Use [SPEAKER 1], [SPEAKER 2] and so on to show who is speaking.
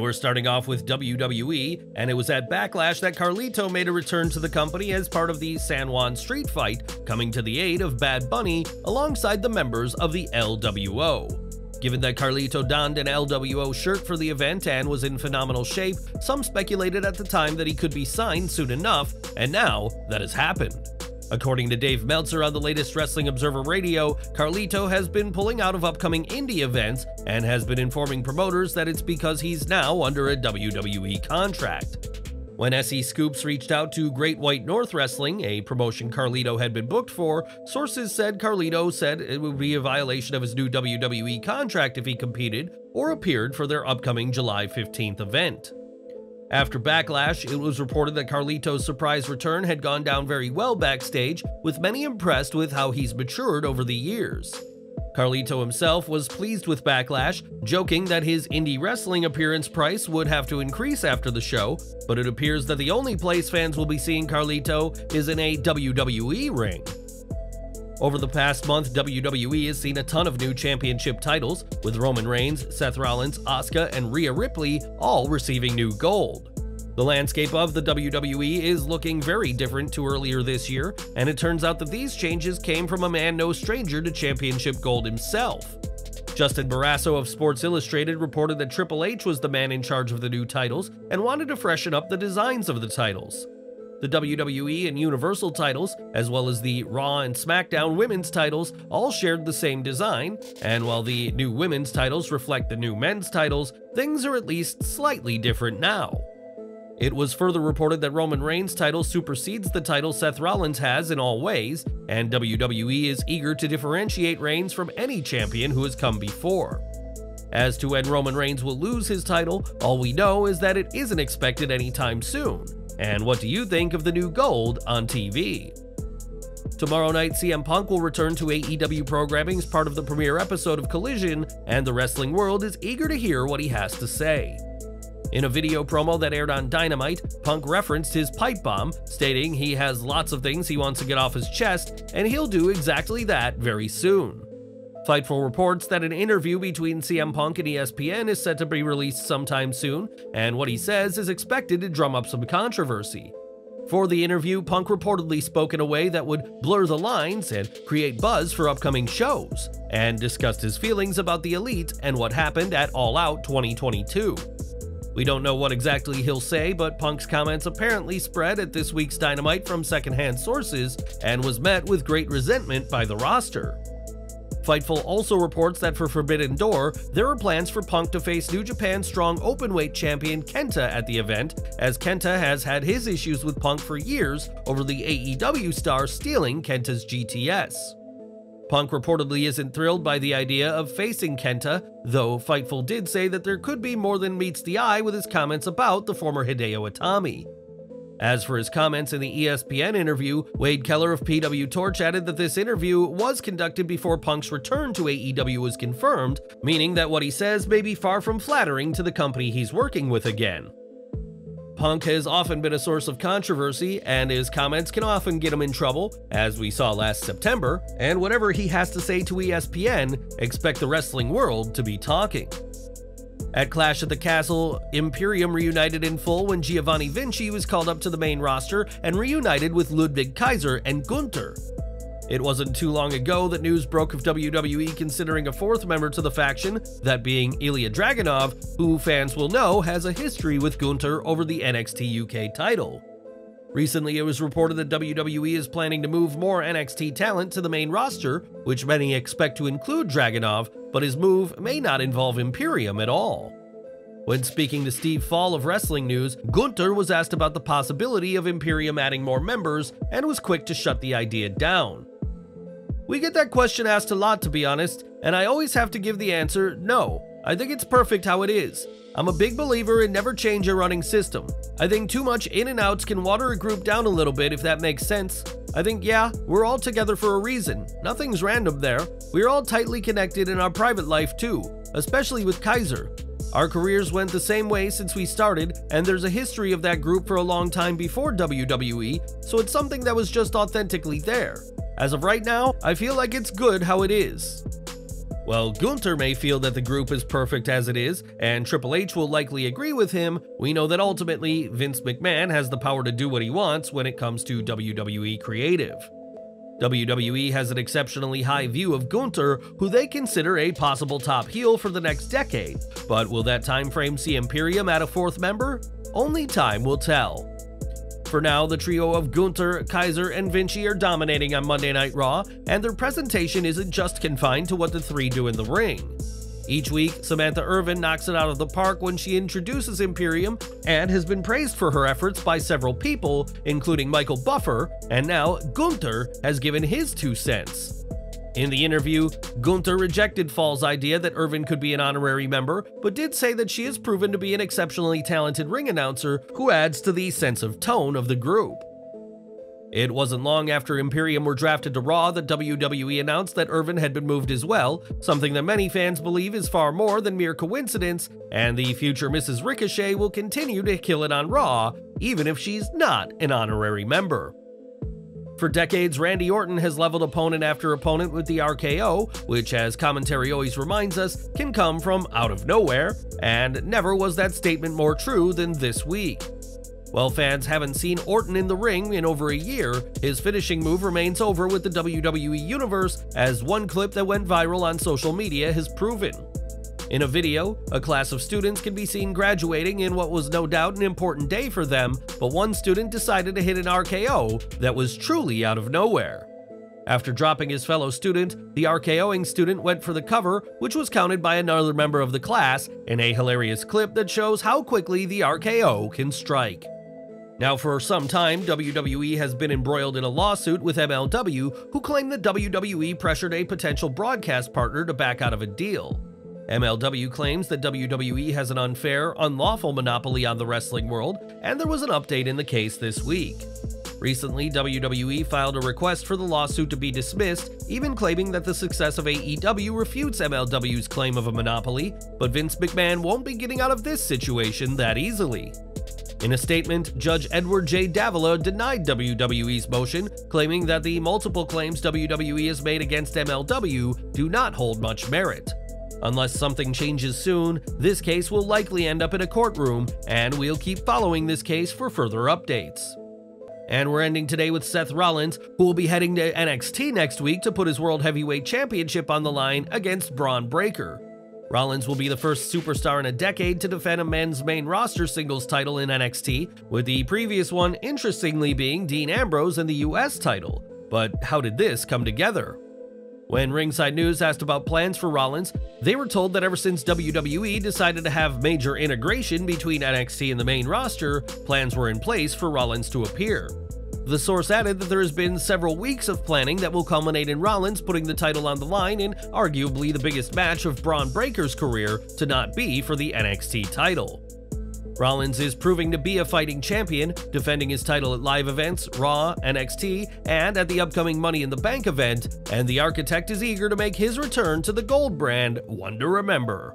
[SPEAKER 1] we're starting off with WWE, and it was at Backlash that Carlito made a return to the company as part of the San Juan street fight, coming to the aid of Bad Bunny alongside the members of the LWO. Given that Carlito donned an LWO shirt for the event and was in phenomenal shape, some speculated at the time that he could be signed soon enough, and now that has happened. According to Dave Meltzer on the latest Wrestling Observer Radio, Carlito has been pulling out of upcoming indie events and has been informing promoters that it's because he's now under a WWE contract. When SE Scoops reached out to Great White North Wrestling, a promotion Carlito had been booked for, sources said Carlito said it would be a violation of his new WWE contract if he competed or appeared for their upcoming July 15th event. After Backlash, it was reported that Carlito's surprise return had gone down very well backstage, with many impressed with how he's matured over the years. Carlito himself was pleased with Backlash, joking that his indie wrestling appearance price would have to increase after the show, but it appears that the only place fans will be seeing Carlito is in a WWE ring. Over the past month, WWE has seen a ton of new championship titles, with Roman Reigns, Seth Rollins, Asuka, and Rhea Ripley all receiving new gold. The landscape of the WWE is looking very different to earlier this year, and it turns out that these changes came from a man no stranger to championship gold himself. Justin Barrasso of Sports Illustrated reported that Triple H was the man in charge of the new titles and wanted to freshen up the designs of the titles. The WWE and Universal titles, as well as the Raw and Smackdown women's titles, all shared the same design, and while the new women's titles reflect the new men's titles, things are at least slightly different now. It was further reported that Roman Reigns' title supersedes the title Seth Rollins has in all ways, and WWE is eager to differentiate Reigns from any champion who has come before. As to when Roman Reigns will lose his title, all we know is that it isn't expected anytime soon. And what do you think of the new gold on TV? Tomorrow night, CM Punk will return to AEW programming as part of the premiere episode of Collision, and the wrestling world is eager to hear what he has to say. In a video promo that aired on Dynamite, Punk referenced his pipe bomb, stating he has lots of things he wants to get off his chest, and he'll do exactly that very soon. Fightful reports that an interview between CM Punk and ESPN is set to be released sometime soon, and what he says is expected to drum up some controversy. For the interview, Punk reportedly spoke in a way that would blur the lines and create buzz for upcoming shows, and discussed his feelings about the Elite and what happened at All Out 2022. We don't know what exactly he'll say, but Punk's comments apparently spread at this week's Dynamite from secondhand sources and was met with great resentment by the roster. Fightful also reports that for Forbidden Door, there are plans for Punk to face New Japan Strong Openweight champion Kenta at the event, as Kenta has had his issues with Punk for years over the AEW star stealing Kenta's GTS. Punk reportedly isn't thrilled by the idea of facing Kenta, though Fightful did say that there could be more than meets the eye with his comments about the former Hideo Itami. As for his comments in the ESPN interview, Wade Keller of PW Torch added that this interview was conducted before Punk's return to AEW was confirmed, meaning that what he says may be far from flattering to the company he's working with again. Punk has often been a source of controversy, and his comments can often get him in trouble, as we saw last September, and whatever he has to say to ESPN, expect the wrestling world to be talking. At Clash at the Castle, Imperium reunited in full when Giovanni Vinci was called up to the main roster and reunited with Ludwig Kaiser and Gunther. It wasn't too long ago that news broke of WWE considering a fourth member to the faction, that being Ilya Dragunov, who fans will know has a history with Gunther over the NXT UK title. Recently, it was reported that WWE is planning to move more NXT talent to the main roster, which many expect to include Dragunov, but his move may not involve Imperium at all. When speaking to Steve Fall of Wrestling News, Gunther was asked about the possibility of Imperium adding more members and was quick to shut the idea down. We get that question asked a lot, to be honest, and I always have to give the answer, no. I think it's perfect how it is. I'm a big believer in never change a running system. I think too much in and outs can water a group down a little bit, if that makes sense. I think, yeah, we're all together for a reason. Nothing's random there. We're all tightly connected in our private life too, especially with Kaiser. Our careers went the same way since we started, and there's a history of that group for a long time before WWE, so it's something that was just authentically there. As of right now, I feel like it's good how it is. While Gunther may feel that the group is perfect as it is, and Triple H will likely agree with him, we know that ultimately Vince McMahon has the power to do what he wants when it comes to WWE creative. WWE has an exceptionally high view of Gunther, who they consider a possible top heel for the next decade, but will that time frame see Imperium add a fourth member? Only time will tell. For now, the trio of Gunther, Kaiser, and Vinci are dominating on Monday Night Raw, and their presentation isn't just confined to what the three do in the ring. Each week, Samantha Irvin knocks it out of the park when she introduces Imperium and has been praised for her efforts by several people, including Michael Buffer, and now Gunther has given his 2 cents. In the interview, Gunther rejected Fall's idea that Irvin could be an honorary member, but did say that she has proven to be an exceptionally talented ring announcer who adds to the sense of tone of the group. It wasn't long after Imperium were drafted to Raw that WWE announced that Irvin had been moved as well, something that many fans believe is far more than mere coincidence, and the future Mrs. Ricochet will continue to kill it on Raw, even if she's not an honorary member. For decades, Randy Orton has leveled opponent after opponent with the RKO, which, as commentary always reminds us, can come from out of nowhere, and never was that statement more true than this week. While fans haven't seen Orton in the ring in over a year, his finishing move remains over with the WWE Universe, as one clip that went viral on social media has proven. In a video, a class of students can be seen graduating in what was no doubt an important day for them, but one student decided to hit an RKO that was truly out of nowhere. After dropping his fellow student, the RKOing student went for the cover, which was counted by another member of the class in a hilarious clip that shows how quickly the RKO can strike. Now, for some time, WWE has been embroiled in a lawsuit with MLW, who claim that WWE pressured a potential broadcast partner to back out of a deal. MLW claims that WWE has an unfair, unlawful monopoly on the wrestling world, and there was an update in the case this week. Recently, WWE filed a request for the lawsuit to be dismissed, even claiming that the success of AEW refutes MLW's claim of a monopoly, but Vince McMahon won't be getting out of this situation that easily. In a statement, Judge Edward J. Davila denied WWE's motion, claiming that the multiple claims WWE has made against MLW do not hold much merit. Unless something changes soon, this case will likely end up in a courtroom, and we'll keep following this case for further updates. And we're ending today with Seth Rollins, who will be heading to NXT next week to put his World Heavyweight Championship on the line against Braun Breaker. Rollins will be the first superstar in a decade to defend a men's main roster singles title in NXT, with the previous one interestingly being Dean Ambrose in the US title. But how did this come together? When Ringside News asked about plans for Rollins, they were told that ever since WWE decided to have major integration between NXT and the main roster, plans were in place for Rollins to appear. The source added that there has been several weeks of planning that will culminate in Rollins putting the title on the line in arguably the biggest match of Braun Breaker's career to not be for the NXT title. Rollins is proving to be a fighting champion, defending his title at live events, Raw, NXT, and at the upcoming Money in the Bank event, and the Architect is eager to make his return to the gold brand one to remember.